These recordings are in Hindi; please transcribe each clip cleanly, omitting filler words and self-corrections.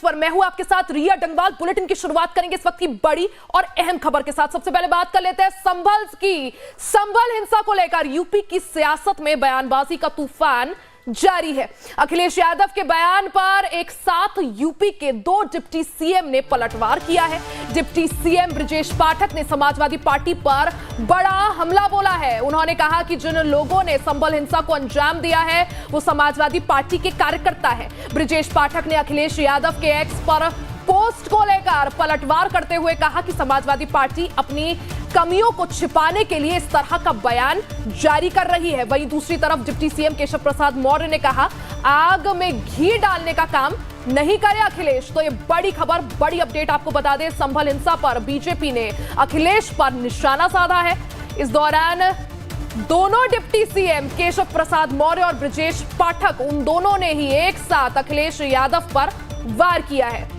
पर मैं हूं आपके साथ रिया डंगवाल। बुलेटिन की शुरुआत करेंगे इस वक्त की बड़ी और अहम खबर के साथ। सबसे पहले बात कर लेते हैं संभल हिंसा को लेकर यूपी की सियासत में बयानबाजी का तूफान जारी है। अखिलेश यादव के बयान पर एक साथ यूपी के 2 डिप्टी सीएम ने पलटवार किया है। डिप्टी सीएम ब्रजेश पाठक ने समाजवादी पार्टी पर बड़ा हमला बोला है। उन्होंने कहा कि जिन लोगों ने संभल हिंसा को अंजाम दिया है वो समाजवादी पार्टी के कार्यकर्ता है। ब्रजेश पाठक ने अखिलेश यादव के एक्स पर पोस्ट को लेकर पलटवार करते हुए कहा कि समाजवादी पार्टी अपनी कमियों को छिपाने के लिए इस तरह का बयान जारी कर रही है। वहीं दूसरी तरफ डिप्टी सीएम केशव प्रसाद मौर्य ने कहा, आग में घी डालने का काम नहीं करे अखिलेश। तो ये बड़ी खबर, बड़ी अपडेट आपको बता दें, संभल हिंसा पर बीजेपी ने अखिलेश पर निशाना साधा है। इस दौरान दोनों डिप्टी सीएम केशव प्रसाद मौर्य और ब्रजेश पाठक, उन दोनों ने ही एक साथ अखिलेश यादव पर वार किया है।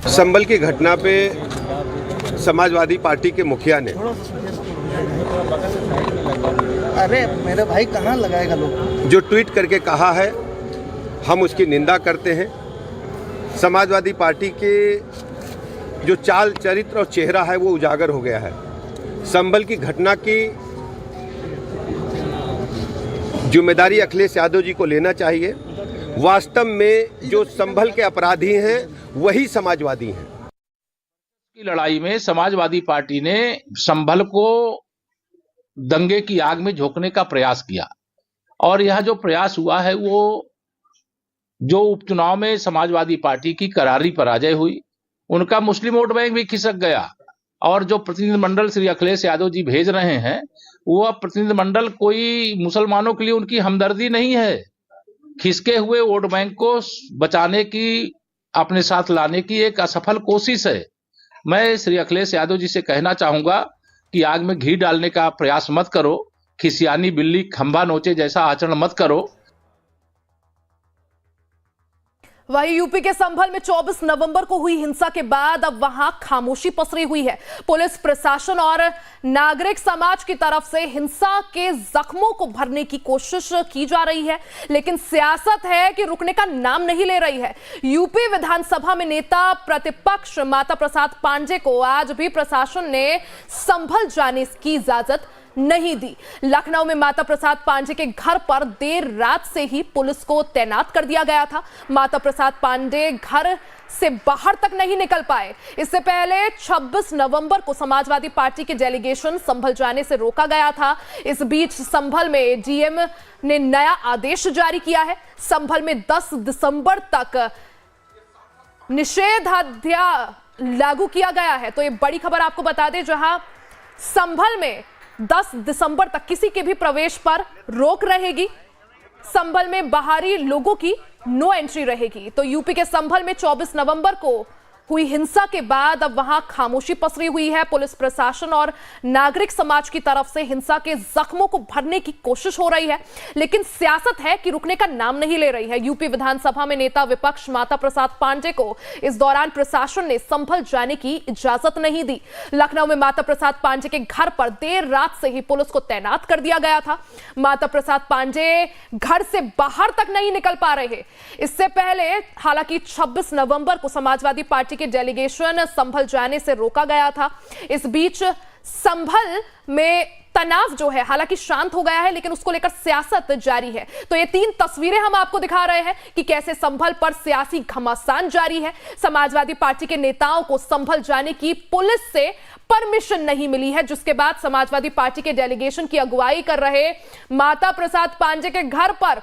संभल की घटना पे समाजवादी पार्टी के मुखिया ने, अरे मेरे भाई कहाँ लगाएगा लोग, जो ट्वीट करके कहा है, हम उसकी निंदा करते हैं। समाजवादी पार्टी के जो चाल चरित्र और चेहरा है वो उजागर हो गया है। संभल की घटना की जिम्मेदारी अखिलेश यादव जी को लेना चाहिए। वास्तव में जो संभल के अपराधी हैं वही समाजवादी हैं। की लड़ाई में समाजवादी पार्टी ने संभल को दंगे की आग में झोंकने का प्रयास किया और यह जो प्रयास हुआ है वो जो उपचुनाव में समाजवादी पार्टी की करारी पराजय हुई, उनका मुस्लिम वोट बैंक भी खिसक गया और जो प्रतिनिधिमंडल श्री अखिलेश यादव जी भेज रहे हैं वह प्रतिनिधिमंडल कोई मुसलमानों के लिए उनकी हमदर्दी नहीं है। खिसके हुए वोट बैंक को बचाने की, अपने साथ लाने की एक असफल कोशिश है। मैं श्री अखिलेश यादव जी से कहना चाहूंगा कि आग में घी डालने का प्रयास मत करो, खिसियानी बिल्ली खंभा नोचे जैसा आचरण मत करो। वहीं यूपी के संभल में 24 नवंबर को हुई हिंसा के बाद अब वहां खामोशी पसरी हुई है। पुलिस प्रशासन और नागरिक समाज की तरफ से हिंसा के जख्मों को भरने की कोशिश की जा रही है, लेकिन सियासत है कि रुकने का नाम नहीं ले रही है। यूपी विधानसभा में नेता प्रतिपक्ष माता प्रसाद पांडे को आज भी प्रशासन ने संभल जाने की इजाजत नहीं दी। लखनऊ में माता प्रसाद पांडे के घर पर देर रात से ही पुलिस को तैनात कर दिया गया था। माता प्रसाद पांडे घर से बाहर तक नहीं निकल पाए। इससे पहले 26 नवंबर को समाजवादी पार्टी के डेलीगेशन संभल जाने से रोका गया था। इस बीच संभल में डीएम ने नया आदेश जारी किया है। संभल में 10 दिसंबर तक निषेधाज्ञा लागू किया गया है। तो ये बड़ी खबर आपको बता दें, जहां संभल में 10 दिसंबर तक किसी के भी प्रवेश पर रोक रहेगी। संभल में बाहरी लोगों की नो एंट्री रहेगी। तो यूपी के संभल में 24 नवंबर को हुई हिंसा के बाद अब वहां खामोशी पसरी हुई है। पुलिस प्रशासन और नागरिक समाज की तरफ से हिंसा के जख्मों को भरने की कोशिश हो रही है, लेकिन सियासत है कि रुकने का नाम नहीं ले रही है। यूपी विधानसभा में नेता विपक्ष माता प्रसाद पांडे को इस दौरान प्रशासन ने संभल जाने की इजाजत नहीं दी। लखनऊ में माता प्रसाद पांडे के घर पर देर रात से ही पुलिस को तैनात कर दिया गया था। माता प्रसाद पांडे घर से बाहर तक नहीं निकल पा रहे। इससे पहले हालांकि 26 नवंबर को समाजवादी पार्टी के डेलीगेशन संभल जाने से रोका गया था। इस बीच संभल में तनाव जो है हालांकि शांत हो गया है, लेकिन उसको लेकर सियासत जारी है। तो ये 3 तस्वीरें हम आपको दिखा रहे हैं कि कैसे संभल पर सियासी घमासान जारी है। समाजवादी पार्टी के नेताओं को संभल जाने की पुलिस से परमिशन नहीं मिली है, जिसके बाद समाजवादी पार्टी के डेलीगेशन की अगुवाई कर रहे माता प्रसाद पांडे के घर पर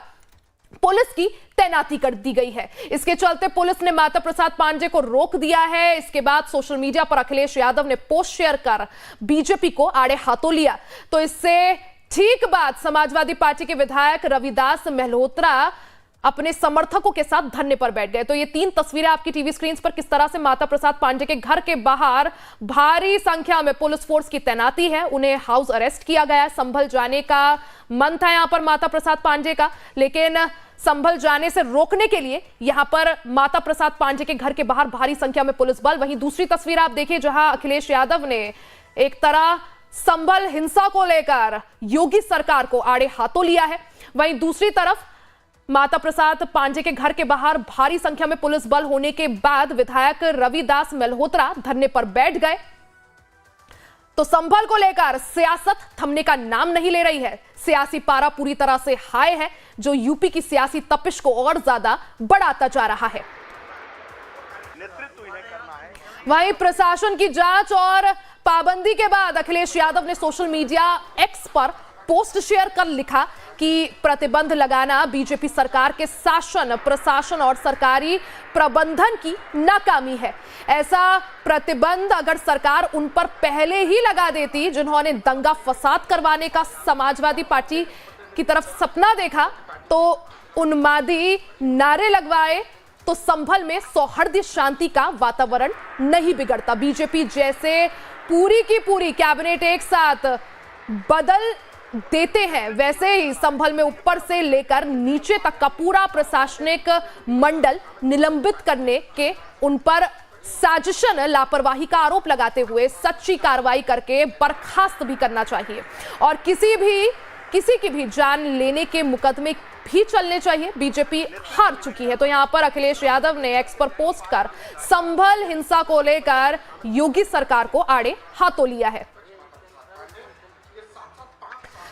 पुलिस की तैनाती कर दी गई है। इसके चलते पुलिस ने माता प्रसाद पांडे को रोक दिया है। इसके बाद सोशल मीडिया पर अखिलेश यादव ने पोस्ट शेयर कर बीजेपी को आड़े हाथों लिया। तो इससे ठीक बाद समाजवादी पार्टी के विधायक रविदास मेहलोत्रा अपने समर्थकों के साथ धरने पर बैठ गए। तो ये 3 तस्वीरें आपकी टीवी स्क्रीन पर किस तरह से माता प्रसाद पांडे के घर के बाहर भारी संख्या में पुलिस फोर्स की तैनाती है। उन्हें हाउस अरेस्ट किया गया। संभल जाने का मन था यहां पर माता प्रसाद पांडे का, लेकिन संभल जाने से रोकने के लिए यहां पर माता प्रसाद पांडे के घर के बाहर भारी संख्या में पुलिस बल। वहीं दूसरी तस्वीर आप देखिए, जहां अखिलेश यादव ने एक तरह संभल हिंसा को लेकर योगी सरकार को आड़े हाथों लिया है। वहीं दूसरी तरफ माता प्रसाद पांडे के घर के बाहर भारी संख्या में पुलिस बल होने के बाद विधायक रविदास मल्होत्रा धरने पर बैठ गए। तो संभल को लेकर सियासत थमने का नाम नहीं ले रही है। सियासी पारा पूरी तरह से हाई है, जो यूपी की सियासी तपिश को और ज्यादा बढ़ाता जा रहा है। वहीं प्रशासन की जांच और पाबंदी के बाद अखिलेश यादव ने सोशल मीडिया एक्स पर पोस्ट शेयर कर लिखा कि प्रतिबंध लगाना बीजेपी सरकार के शासन, प्रशासन और सरकारी प्रबंधन की नाकामी है। ऐसा प्रतिबंध अगर सरकार उन पर पहले ही लगा देती जिन्होंने दंगा फसाद करवाने का समाजवादी पार्टी की तरफ सपना देखा, तो उन्मादी नारे लगवाए, तो संभल में सौहार्द शांति का वातावरण नहीं बिगड़ता। बीजेपी जैसे पूरी की पूरी कैबिनेट एक साथ बदल देते हैं, वैसे ही संभल में ऊपर से लेकर नीचे तक का पूरा प्रशासनिक मंडल निलंबित करने के उन पर साजिशन, लापरवाही का आरोप लगाते हुए सच्ची कार्रवाई करके बर्खास्त भी करना चाहिए और किसी की भी जान लेने के मुकदमे भी चलने चाहिए। बीजेपी हार चुकी है। तो यहां पर अखिलेश यादव ने एक्स पर पोस्ट कर संभल हिंसा को लेकर योगी सरकार को आड़े हाथों लिया है।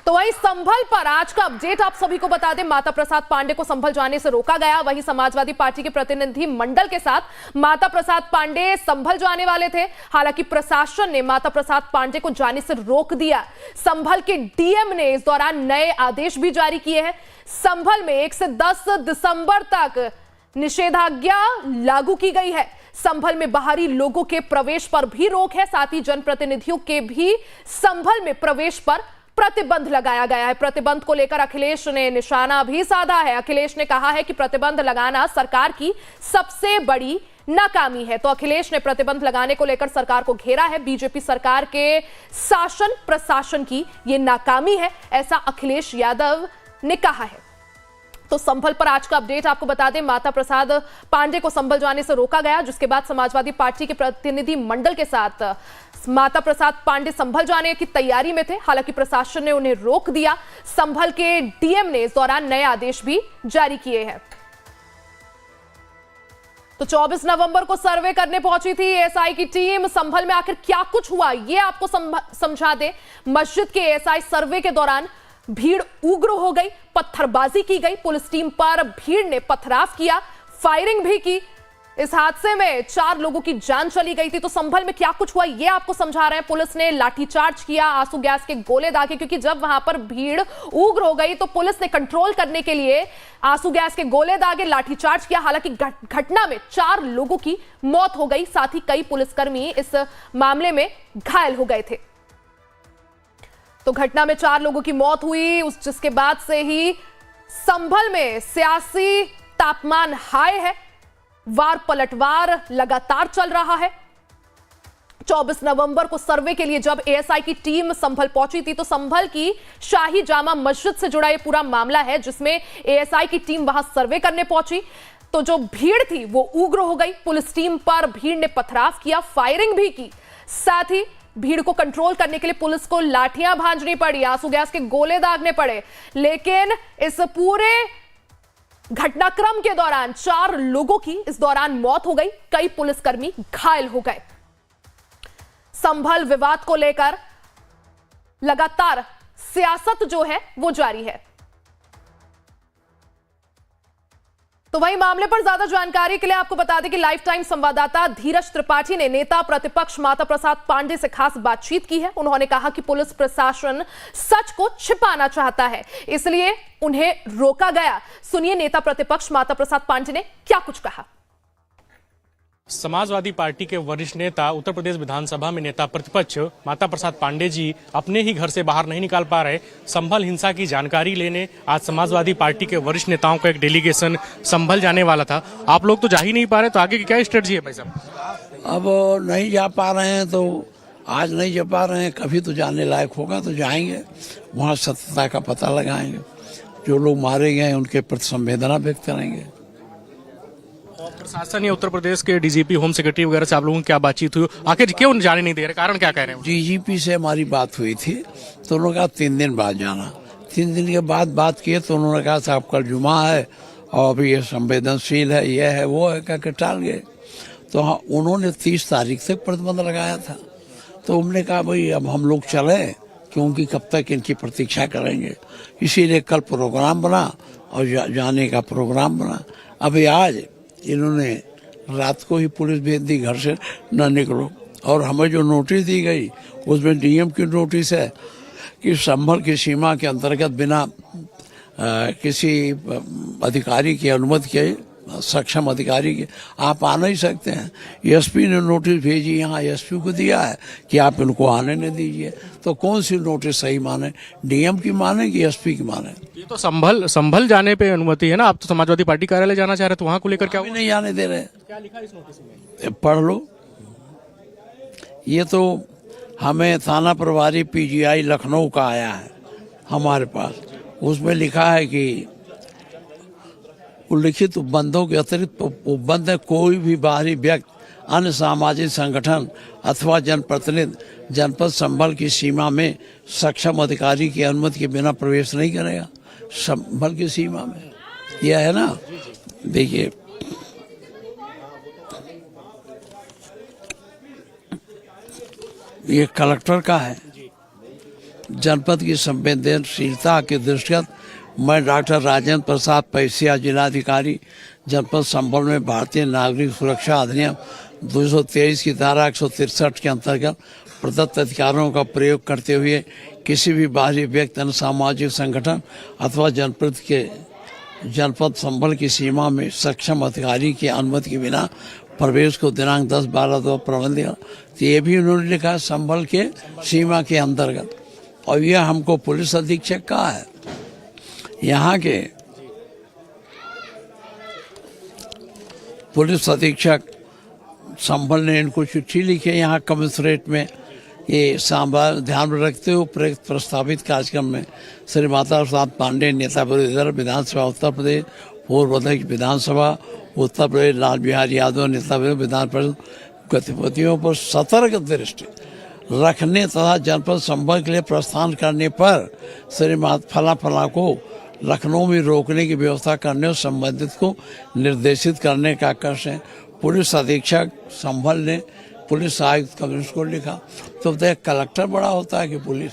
तो वहीं संभल पर आज का अपडेट आप सभी को बता दें, माता प्रसाद पांडे को संभल जाने से रोका गया। वहीं समाजवादी पार्टी के प्रतिनिधि मंडल के साथ माता प्रसाद पांडे संभल जाने वाले थे। हालांकि प्रशासन ने माता प्रसाद पांडे को जाने से रोक दिया। संभल के डीएम ने इस दौरान नए आदेश भी जारी किए हैं। संभल में 1 से 10 दिसंबर तक निषेधाज्ञा लागू की गई है। संभल में बाहरी लोगों के प्रवेश पर भी रोक है। साथ ही जनप्रतिनिधियों के भी संभल में प्रवेश पर प्रतिबंध लगाया गया है। प्रतिबंध को लेकर अखिलेश ने निशाना भी साधा है। अखिलेश ने कहा है कि प्रतिबंध लगाना सरकार की सबसे बड़ी नाकामी है। तो अखिलेश ने प्रतिबंध लगाने को लेकर सरकार को घेरा है। बीजेपी सरकार के शासन प्रशासन की यह नाकामी है, ऐसा अखिलेश यादव ने कहा है। तो संभल पर आज का अपडेट आपको बता दें, माता प्रसाद पांडे को संभल जाने से रोका गया, जिसके बाद समाजवादी पार्टी के प्रतिनिधि मंडल के साथ माता प्रसाद पांडे संभल जाने की तैयारी में थे। हालांकि प्रशासन ने उन्हें रोक दिया। संभल के डीएम ने इस दौरान नए आदेश भी जारी किए हैं। तो 24 नवंबर को सर्वे करने पहुंची थी एएसआई की टीम। संभल में आखिर क्या कुछ हुआ ये आपको समझा दें। मस्जिद के एएसआई सर्वे के दौरान भीड़ उग्र हो गई, पत्थरबाजी की गई। पुलिस टीम पर भीड़ ने पथराव किया, फायरिंग भी की। इस हादसे में 4 लोगों की जान चली गई थी। तो संभल में क्या कुछ हुआ ये आपको समझा रहे हैं। पुलिस ने लाठीचार्ज किया, आंसू गैस के गोले दागे, क्योंकि जब वहां पर भीड़ उग्र हो गई तो पुलिस ने कंट्रोल करने के लिए आंसू गैस के गोले दागे, लाठीचार्ज किया। हालांकि घटना में 4 लोगों की मौत हो गई, साथ ही कई पुलिसकर्मी इस मामले में घायल हो गए थे। तो घटना में 4 लोगों की मौत हुई, जिसके बाद से ही संभल में सियासी तापमान हाई है। वार पलटवार लगातार चल रहा है। 24 नवंबर को सर्वे के लिए जब एएसआई की टीम संभल पहुंची थी, तो संभल की शाही जामा मस्जिद से जुड़ा यह पूरा मामला है, जिसमें एएसआई की टीम वहां सर्वे करने पहुंची। तो जो भीड़ थी वो उग्र हो गई। पुलिस टीम पर भीड़ ने पथराव किया, फायरिंग भी की। साथ ही भीड़ को कंट्रोल करने के लिए पुलिस को लाठियां भांजनी पड़ी, आंसू गैस के गोले दागने पड़े। लेकिन इस पूरे घटनाक्रम के दौरान 4 लोगों की इस दौरान मौत हो गई, कई पुलिसकर्मी घायल हो गए। संभल विवाद को लेकर लगातार सियासत जो है वो जारी है। तो वही मामले पर ज्यादा जानकारी के लिए आपको बता दें कि लाइफ टाइम संवाददाता धीरज त्रिपाठी ने नेता प्रतिपक्ष माता प्रसाद पांडे से खास बातचीत की है। उन्होंने कहा कि पुलिस प्रशासन सच को छिपाना चाहता है, इसलिए उन्हें रोका गया। सुनिए नेता प्रतिपक्ष माता प्रसाद पांडे ने क्या कुछ कहा। समाजवादी पार्टी के वरिष्ठ नेता, उत्तर प्रदेश विधानसभा में नेता प्रतिपक्ष माता प्रसाद पांडे जी अपने ही घर से बाहर नहीं निकाल पा रहे। संभल हिंसा की जानकारी लेने आज समाजवादी पार्टी के वरिष्ठ नेताओं का एक डेलीगेशन संभल जाने वाला था। आप लोग तो जा ही नहीं पा रहे, तो आगे की क्या स्ट्रेटजी है भाई साहब? अब नहीं जा पा रहे हैं तो आज नहीं जा पा रहे हैं, कभी तो जाने लायक होगा तो जाएंगे, वहाँ सत्यता का पता लगाएंगे। जो लोग मारे गए उनके प्रति संवेदना व्यक्त करेंगे। प्रशासन या उत्तर प्रदेश के डीजीपी, होम सेक्रेटरी वगैरह से आप लोगों की क्या बातचीत हुई? आखिर क्यों जाने नहीं दे रहे, कारण क्या कह रहे हैं? डीजीपी से हमारी बात हुई थी तो उन्होंने कहा 3 दिन बाद जाना। 3 दिन के बाद बात किए तो उन्होंने कहा साहब कल जुमा है और अभी ये संवेदनशील है, ये है, वो है, कह के टाल गए। तो हाँ, उन्होंने 30 तारीख तक प्रतिबंध लगाया था। तो हमने कहा भाई अब हम लोग चले, क्योंकि कब तक इनकी प्रतीक्षा करेंगे। इसीलिए कल प्रोग्राम बना और जाने का प्रोग्राम बना। अभी आज इन्होंने रात को ही पुलिस भेज दी, घर से न निकलो। और हमें जो नोटिस दी गई उसमें डीएम की नोटिस है कि संभल की सीमा के अंतर्गत बिना किसी अधिकारी की अनुमति के, सक्षम अधिकारी के, आप आ नहीं सकते हैं। एसपी ने नोटिस भेजी, यहाँ एसपी को दिया है कि आप इनको आने नहीं दीजिए। तो कौन सी नोटिस सही माने, डीएम की माने कि एसपी की माने? ये तो संभल जाने पे अनुमति है ना। आप तो समाजवादी पार्टी कार्यालय जाना चाह रहे तो वहां को लेकर क्या हुआ? नहीं आने दे रहे। क्या लिखा इस नोटिस में? पढ़ लो। ये तो हमें थाना प्रभारी पीजीआई लखनऊ का आया है हमारे पास। उसमें लिखा है कि उल्लिखित उपबंधों के अतिरिक्त उपबंध कोई भी बाहरी व्यक्ति, अन्य सामाजिक संगठन अथवा जनप्रतिनिधि जनपद संभल की सीमा में सक्षम अधिकारी की अनुमति के बिना प्रवेश नहीं करेगा। संभल की सीमा में यह है ना। देखिए, ये कलेक्टर का है। जनपद की संवेदनशीलता के दृष्टिगत मैं डॉक्टर राजेंद्र प्रसाद पैसिया, जिलाधिकारी जनपद संभल में भारतीय नागरिक सुरक्षा अधिनियम 223 की धारा 163 के अंतर्गत प्रदत्त अधिकारों का प्रयोग करते हुए किसी भी बाहरी व्यक्ति, अन्य सामाजिक संगठन अथवा जनपद संभल की सीमा में सक्षम अधिकारी की अनुमति के बिना प्रवेश को दिनांक 10/12 प्रबंध दिया। तो ये भी उन्होंने लिखा संभल के सीमा के अंतर्गत। और यह हमको पुलिस अधीक्षक का है। यहाँ के पुलिस अधीक्षक संभल ने इनको चिट्ठी लिखी है यहाँ कमिश्नरेट में। ये ध्यान में रखते हुए प्रस्तावित कार्यक्रम में श्री माता प्रसाद पांडे, नेता विरोधी विधानसभा उत्तर प्रदेश, पूर्व अध्यक्ष विधानसभा उत्तर प्रदेश लाल बिहारी यादव, नेता विधान परिषद, गतिविधियों पर सतर्क दृष्टि रखने तथा जनपद संभल के लिए प्रस्थान करने पर श्री फला को लखनऊ में रोकने की व्यवस्था करने और संबंधित को निर्देशित करने का आदेश है। पुलिस अधीक्षक संभल ने पुलिस आयुक्त कमिश्नर को लिखा। तो देख, कलेक्टर बड़ा होता है कि पुलिस?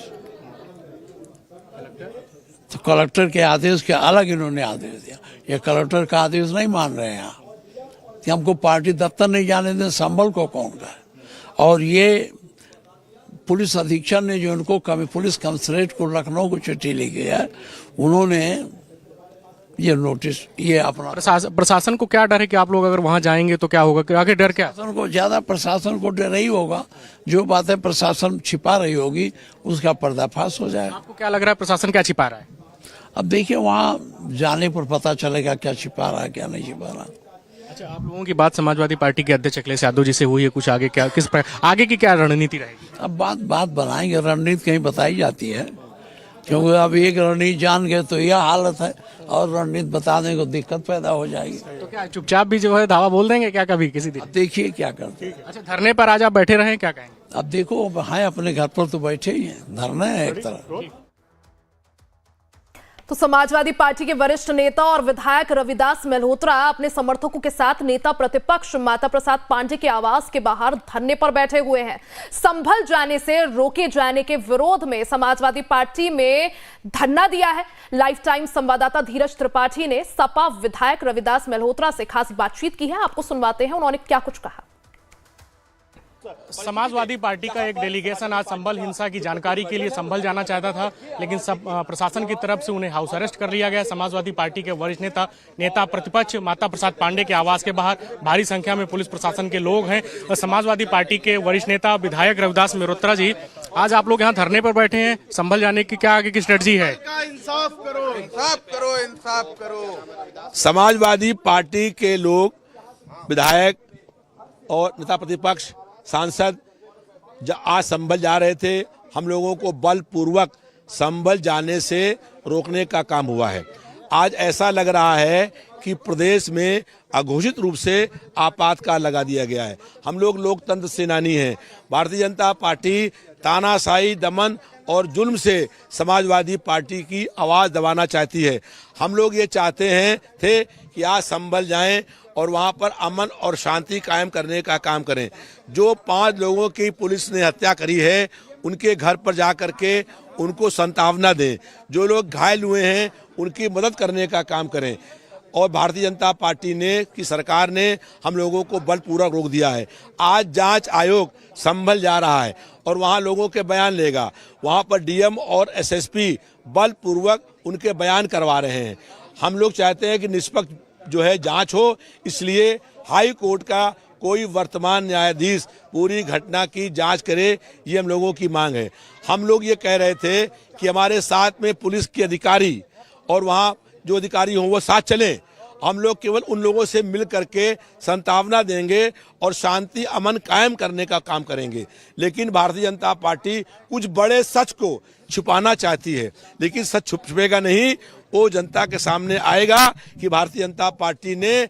तो कलेक्टर के आदेश के अलग इन्होंने आदेश दिया। ये कलेक्टर का आदेश नहीं मान रहे हैं यहाँ कि हमको पार्टी दफ्तर नहीं जाने दें। संभल को कौन का है? और ये पुलिस अधीक्षक ने जो उनको पुलिस कमिश्नरेट को लखनऊ को चिट्ठी लिखी है, उन्होंने ये नोटिस, ये अपना प्रशासन को क्या डर है कि आप लोग अगर वहां जाएंगे तो क्या होगा? आगे डर क्या? प्रशासन को ज्यादा, प्रशासन को डर ही होगा। जो बातें प्रशासन छिपा रही होगी उसका पर्दाफाश हो जाएगा। आपको क्या लग रहा है प्रशासन क्या छिपा रहा है? अब देखिए, वहाँ जाने पर पता चलेगा क्या छिपा रहा है, क्या नहीं छिपा रहा। अच्छा, आप लोगों की बात समाजवादी पार्टी के अध्यक्ष अखिलेश यादव जी से हुई है, कुछ आगे क्या, आगे की क्या रणनीति रहेगी? अब बात बनाएंगे, रणनीति कहीं बताई जाती है, क्योंकि अब एक रणनीति जान गए तो यह हालत है, और रणनीति बताने को दिक्कत पैदा हो जाएगी। तो क्या चुपचाप भी जो है धावा बोल देंगे क्या कभी किसी दिन? देखिए क्या करते हैं। अच्छा, धरने पर आज आप बैठे रहे, क्या कहेंगे? अब देखो, हाँ, अपने घर पर तो बैठे ही हैं, धरना है एक तरह। तो समाजवादी पार्टी के वरिष्ठ नेता और विधायक रविदास मल्होत्रा अपने समर्थकों के साथ नेता प्रतिपक्ष माता प्रसाद पांडे के आवास के बाहर धरने पर बैठे हुए हैं। संभल जाने से रोके जाने के विरोध में समाजवादी पार्टी में धरना दिया है। लाइफ टाइम संवाददाता धीरज त्रिपाठी ने सपा विधायक रविदास मल्होत्रा से खास बातचीत की है। आपको सुनवाते हैं उन्होंने क्या कुछ कहा। समाजवादी पार्टी का एक डेलीगेशन आज संभल हिंसा की जानकारी के लिए संभल जाना चाहता था, लेकिन प्रशासन की तरफ से उन्हें हाउस अरेस्ट कर लिया गया। समाजवादी पार्टी के वरिष्ठ नेता प्रतिपक्ष माता प्रसाद पांडे के आवास के बाहर भारी संख्या में पुलिस प्रशासन के लोग हैं। और समाजवादी पार्टी के वरिष्ठ नेता विधायक रविदास मल्होत्रा जी, आज आप लोग यहाँ धरने पर बैठे हैं, संभल जाने की क्या आगे की स्ट्रेटजी है? इंसाफ करो, इंसाफ करो, इंसाफ करो। समाजवादी पार्टी के लोग, विधायक और नेता प्रतिपक्ष, सांसद आज संभल जा रहे थे। हम लोगों को बलपूर्वक संभल जाने से रोकने का काम हुआ है। आज ऐसा लग रहा है कि प्रदेश में अघोषित रूप से आपातकाल लगा दिया गया है। हम लोग लोकतंत्र सेनानी हैं। भारतीय जनता पार्टी तानाशाही, दमन और जुल्म से समाजवादी पार्टी की आवाज़ दबाना चाहती है। हम लोग ये चाहते हैं थे कि आज संभल जाएं और वहाँ पर अमन और शांति कायम करने का काम करें। जो 5 लोगों की पुलिस ने हत्या करी है उनके घर पर जा कर के उनको सांत्वना दें। जो लोग घायल हुए हैं उनकी मदद करने का काम करें। और भारतीय जनता पार्टी ने की सरकार ने हम लोगों को बलपूर्वक रोक दिया है। आज जांच आयोग संभल जा रहा है और वहां लोगों के बयान लेगा। वहां पर डीएम और एसएसपी बलपूर्वक उनके बयान करवा रहे हैं। हम लोग चाहते हैं कि निष्पक्ष जो है जांच हो, इसलिए हाई कोर्ट का कोई वर्तमान न्यायाधीश पूरी घटना की जांच करे, ये हम लोगों की मांग है। हम लोग ये कह रहे थे कि हमारे साथ में पुलिस के अधिकारी और वहाँ जो अधिकारी हों वो साथ चलें। हम लोग केवल उन लोगों से मिल करके सांत्वना देंगे और शांति अमन कायम करने का काम करेंगे। लेकिन भारतीय जनता पार्टी कुछ बड़े सच को छुपाना चाहती है, लेकिन सच छुपेगा नहीं। वो जनता के सामने आएगा कि भारतीय जनता पार्टी ने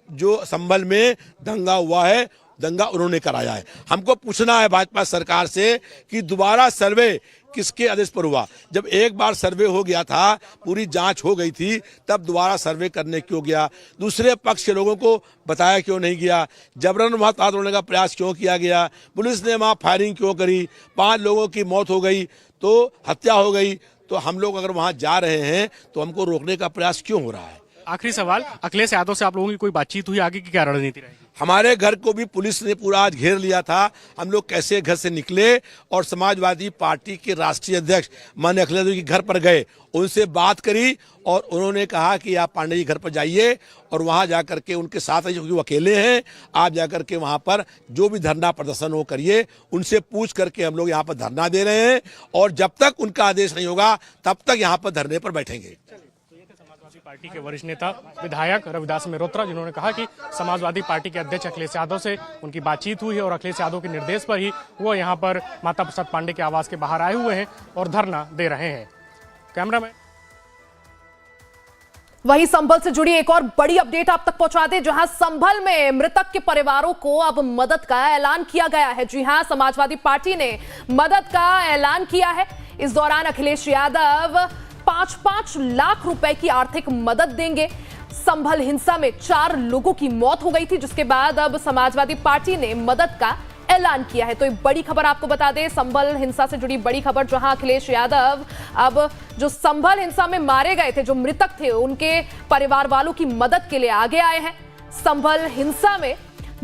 जो संभल में दंगा हुआ है, दंगा उन्होंने कराया है। हमको पूछना है भाजपा सरकार से कि दोबारा सर्वे किसके आदेश पर हुआ? जब एक बार सर्वे हो गया था, पूरी जांच हो गई थी, तब दोबारा सर्वे करने क्यों गया? दूसरे पक्ष के लोगों को बताया क्यों नहीं गया? जबरन वहां ताला तोड़ने का प्रयास क्यों किया गया? पुलिस ने वहां फायरिंग क्यों करी? 5 लोगों की मौत हो गई, तो हत्या हो गई। तो हम लोग अगर वहां जा रहे हैं तो हमको रोकने का प्रयास क्यों हो रहा है? आखिरी सवाल, अखिलेश यादव से आप लोगों की कोई बातचीत हुई? आगे की क्या रणनीति रहेगी? हमारे घर को भी पुलिस ने पूरा आज घेर लिया था। हम लोग कैसे घर से निकले और समाजवादी पार्टी के राष्ट्रीय अध्यक्ष माननीय अखिलेश यादव के घर पर गए, उनसे बात करी और उन्होंने कहा कि आप पांडे जी घर पर जाइए और वहां जाकर के उनके साथ रहिए, क्योंकि वो अकेले हैं। आप जाकर के वहां पर जो भी धरना प्रदर्शन हो करिए, उनसे पूछ करके हम लोग यहाँ पर धरना दे रहे हैं और जब तक उनका आदेश नहीं होगा तब तक यहाँ पर धरने पर बैठेंगे। समाजवादी पार्टी के वरिष्ठ नेता विधायक रविदास मेहरोत्रा, जिन्होंने कहा कि समाजवादी पार्टी के अध्यक्ष अखिलेश यादव से उनकी बातचीत हुई है और अखिलेश यादव के निर्देश पर ही वो यहाँ पर माता प्रसाद पांडे के आवास के बाहर आए हुए हैं और धरना दे रहे हैं। कैमरामैन वहीं संभल से जुड़ी एक और बड़ी अपडेट आप तक पहुंचा दें, जहां संभल में मृतक के परिवारों को अब मदद का ऐलान किया गया है। जी हां, समाजवादी पार्टी ने मदद का ऐलान किया है। इस दौरान अखिलेश यादव 5-5 लाख रुपए की आर्थिक मदद देंगे। संभल हिंसा में 4 लोगों की मौत हो गई थी, जिसके बाद अब समाजवादी पार्टी ने मदद का ऐलान किया है। तो एक बड़ी खबर आपको बता दें, संभल हिंसा से जुड़ी बड़ी खबर, जहां अखिलेश यादव अब जो संभल हिंसा में मारे गए थे, जो मृतक थे, उनके परिवार वालों की मदद के लिए आगे आए हैं। संभल हिंसा में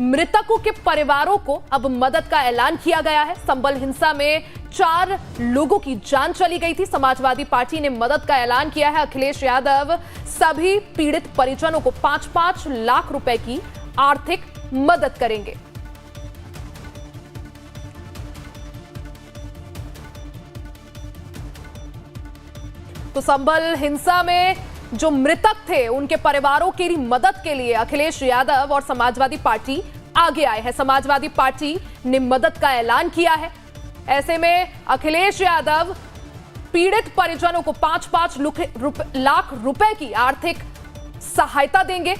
मृतकों के परिवारों को अब मदद का ऐलान किया गया है। संभल हिंसा में 4 लोगों की जान चली गई थी। समाजवादी पार्टी ने मदद का ऐलान किया है। अखिलेश यादव सभी पीड़ित परिजनों को 5-5 लाख रुपए की आर्थिक मदद करेंगे। तो संभल हिंसा में जो मृतक थे, उनके परिवारों की मदद के लिए अखिलेश यादव और समाजवादी पार्टी आगे आए हैं। समाजवादी पार्टी ने मदद का ऐलान किया है। ऐसे में अखिलेश यादव पीड़ित परिजनों को 5-5 लाख रुपए की आर्थिक सहायता देंगे।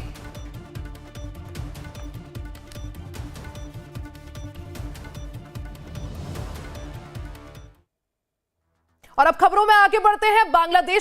और अब खबरों में आगे बढ़ते हैं। बांग्लादेश